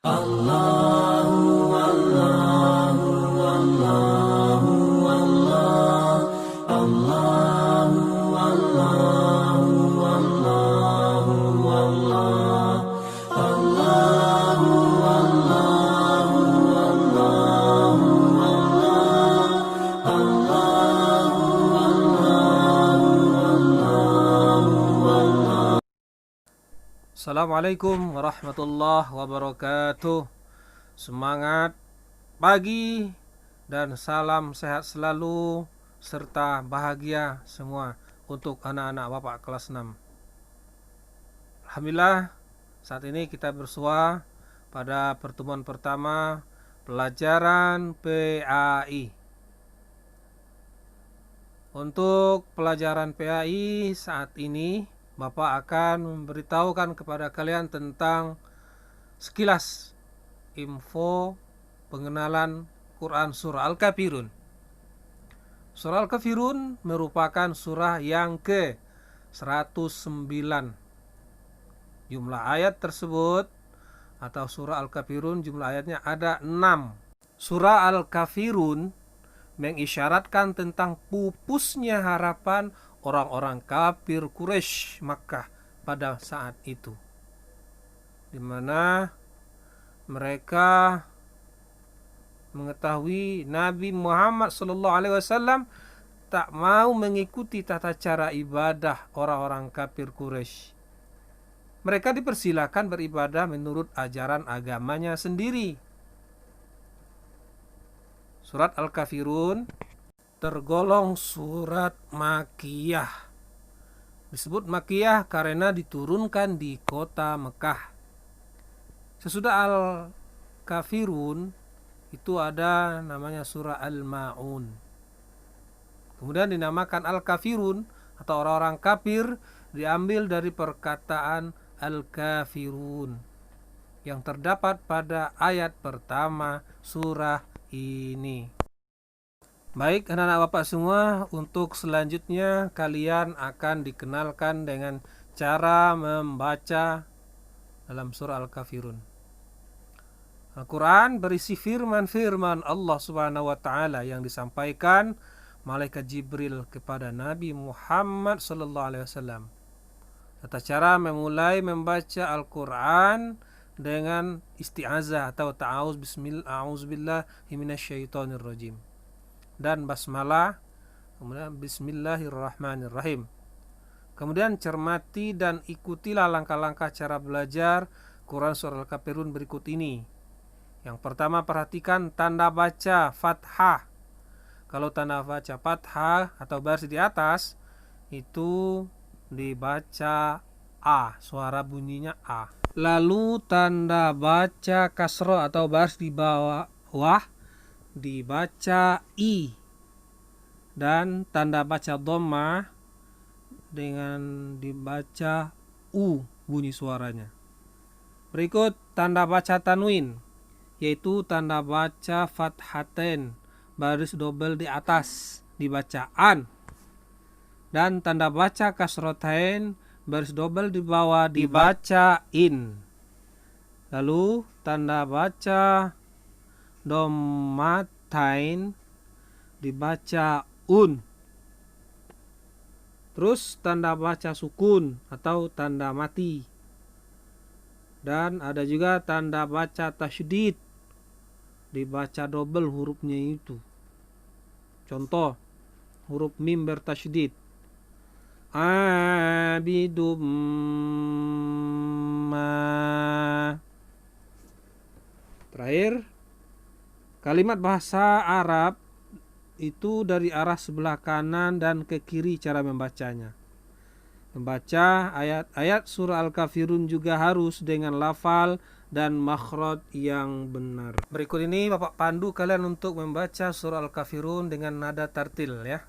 Allahu Allahu Allahu Allah Allahu Allahu Allahu Allah Allahu Allahu Allahu Allahu Allah. Assalamualaikum warahmatullahi wabarakatuh. Semangat pagi dan salam sehat selalu serta bahagia semua untuk anak-anak Bapak kelas 6. Alhamdulillah, saat ini kita bersua pada pertemuan pertama pelajaran PAI. Untuk pelajaran PAI saat ini Bapak akan memberitahukan kepada kalian tentang sekilas info pengenalan Quran Surah Al-Kafirun. Surah Al-Kafirun merupakan surah yang ke-109. Jumlah ayat tersebut atau surah Al-Kafirun jumlah ayatnya ada 6. Surah Al-Kafirun mengisyaratkan tentang pupusnya harapan orang-orang kafir Quraisy Makkah pada saat itu, di mana mereka mengetahui Nabi Muhammad SAW tak mau mengikuti tata cara ibadah orang-orang kafir Quraisy. Mereka dipersilakan beribadah menurut ajaran agamanya sendiri. Surat Al-Kafirun tergolong surat Makkiyah. Disebut Makkiyah karena diturunkan di kota Mekah. Sesudah Al-Kafirun itu ada namanya surah Al-Ma'un. Kemudian dinamakan Al-Kafirun atau orang-orang kafir diambil dari perkataan Al-Kafirun yang terdapat pada ayat pertama surah ini. Baik anak-anak Bapak semua, untuk selanjutnya kalian akan dikenalkan dengan cara membaca dalam surah Al-Kafirun. Al-Quran berisi firman-firman Allah Subhanahu wa Ta'ala yang disampaikan malaikat Jibril kepada Nabi Muhammad sallallahu alaihi wasallam. Tata cara memulai membaca Al-Quran dengan isti'azah atau ta'awuz a'udzubillahi minasyaitonirrajim dan basmalah, kemudian bismillahirrahmanirrahim. Kemudian cermati dan ikutilah langkah-langkah cara belajar Quran surah Al-Kafirun berikut ini. Yang pertama, perhatikan tanda baca fathah. Kalau tanda baca fathah atau baris di atas itu dibaca A, suara bunyinya A. Lalu tanda baca kasroh atau baris di bawah dibaca I. Dan tanda baca dhammah dengan dibaca U bunyi suaranya. Berikut tanda baca tanwin, yaitu tanda baca fathatain, baris double di atas dibaca an, dan tanda baca kasrotain, baris double di bawah dibaca in. Lalu tanda baca dommatain dibaca un. Terus tanda baca sukun atau tanda mati. Dan ada juga tanda baca tasydid, dibaca double hurufnya itu. Contoh, huruf mim bertasydid. Abidum ma. Terakhir, kalimat bahasa Arab itu dari arah sebelah kanan dan ke kiri cara membacanya. Membaca ayat-ayat surah Al-Kafirun juga harus dengan lafal dan makhraj yang benar. Berikut ini Bapak pandu kalian untuk membaca surah Al-Kafirun dengan nada tartil ya.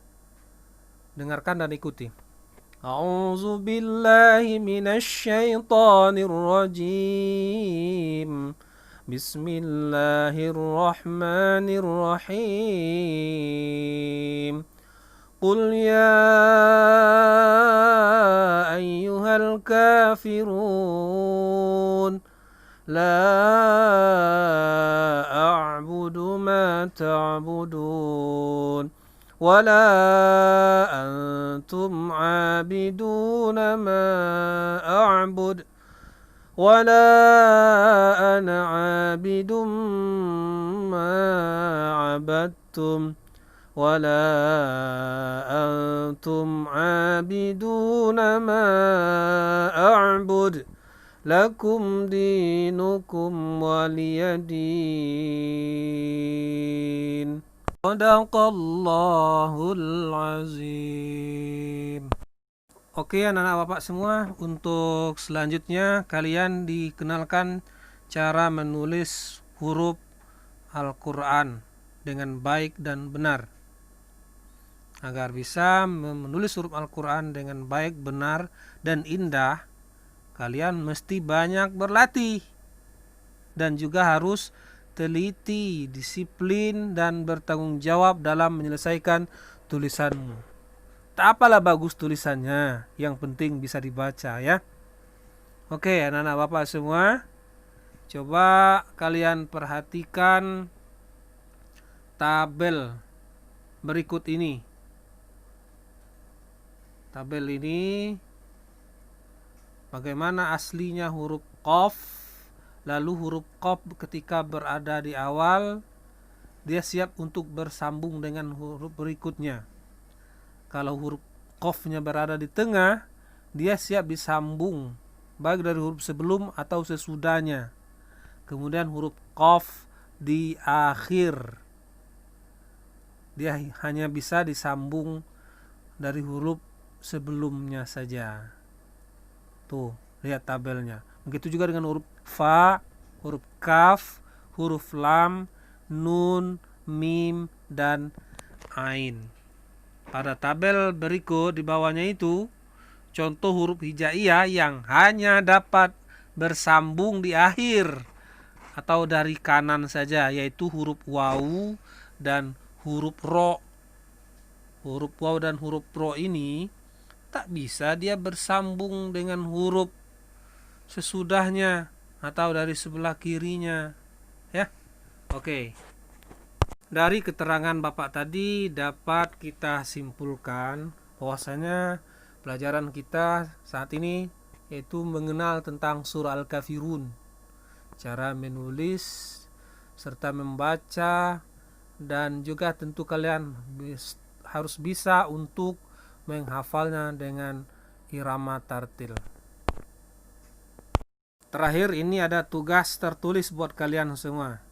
Dengarkan dan ikuti. A'udzu billahi minasyaitonir rajim. Bismillahirrahmanirrahim. Qul ya ayyuhal kafirun لا أعبد ما تعبدون ولا أنتم عابدون ما أعبد ولا أنا عابد ما عبدتم ولا أنتم عابدون ما أعبد لكم دينكم ولي دين. Sadaqallahul azim. Oke anak-anak bapak semua, untuk selanjutnya kalian dikenalkan cara menulis huruf Al-Quran dengan baik dan benar. Agar bisa menulis huruf Al-Quran dengan baik, benar, dan indah, kalian mesti banyak berlatih dan juga harus teliti, disiplin, dan bertanggung jawab dalam menyelesaikan tulisanmu. Tak apalah bagus tulisannya, yang penting bisa dibaca ya. Oke anak-anak bapak semua, coba kalian perhatikan tabel berikut ini. Tabel ini bagaimana aslinya huruf Qaf, lalu huruf Qaf ketika berada di awal, dia siap untuk bersambung dengan huruf berikutnya. Kalau huruf Qafnya berada di tengah, dia siap disambung baik dari huruf sebelum atau sesudahnya. Kemudian huruf Qaf di akhir, dia hanya bisa disambung dari huruf sebelumnya saja. Tuh, lihat tabelnya. Begitu juga dengan huruf Fa, huruf Kaf, huruf Lam, Nun, Mim, dan Ain. Pada tabel berikut di bawahnya itu contoh huruf hijaiyah yang hanya dapat bersambung di akhir atau dari kanan saja, yaitu huruf wawu dan huruf ro. Huruf wawu dan huruf ro ini tak bisa dia bersambung dengan huruf sesudahnya atau dari sebelah kirinya ya. Oke. Dari keterangan Bapak tadi dapat kita simpulkan bahwasanya pelajaran kita saat ini yaitu mengenal tentang surah Al-Kafirun, cara menulis serta membaca, dan juga tentu kalian harus bisa untuk menghafalnya dengan irama tartil. Terakhir ini ada tugas tertulis buat kalian semua.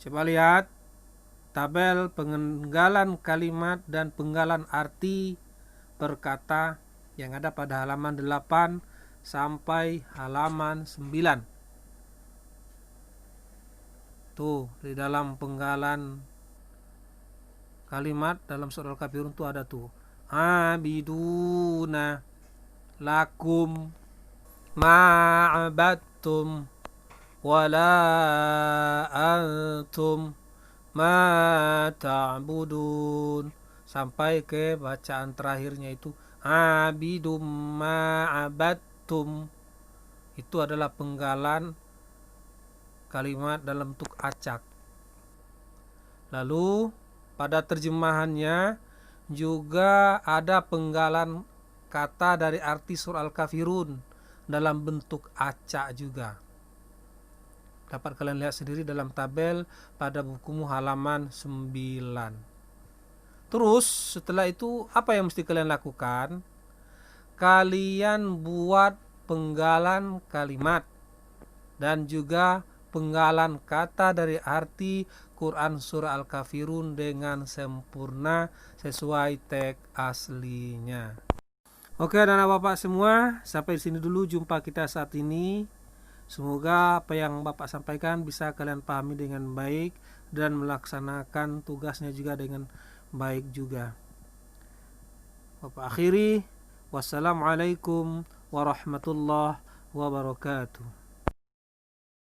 Coba lihat tabel penggalan kalimat dan penggalan arti per kata yang ada pada halaman 8 sampai halaman 9. Tuh, di dalam penggalan kalimat dalam surah Al-Kafirun tuh ada tuh. Abiduna lakum ma'abattum wala antum ma ta'budun, sampai ke bacaan terakhirnya itu abidum ma'abattum. Itu adalah penggalan kalimat dalam bentuk acak. Lalu pada terjemahannya juga ada penggalan kata dari arti surah Al-Kafirun dalam bentuk acak juga. Dapat kalian lihat sendiri dalam tabel pada bukumu halaman 9. Terus setelah itu apa yang mesti kalian lakukan? Kalian buat penggalan kalimat dan juga penggalan kata dari arti Quran surah Al-Kafirun dengan sempurna sesuai teks aslinya. Oke anak-anak bapak semua, sampai di sini dulu jumpa kita saat ini. Semoga apa yang Bapak sampaikan bisa kalian pahami dengan baik dan melaksanakan tugasnya juga dengan baik juga. Bapak akhiri, wassalamualaikum warahmatullahi wabarakatuh.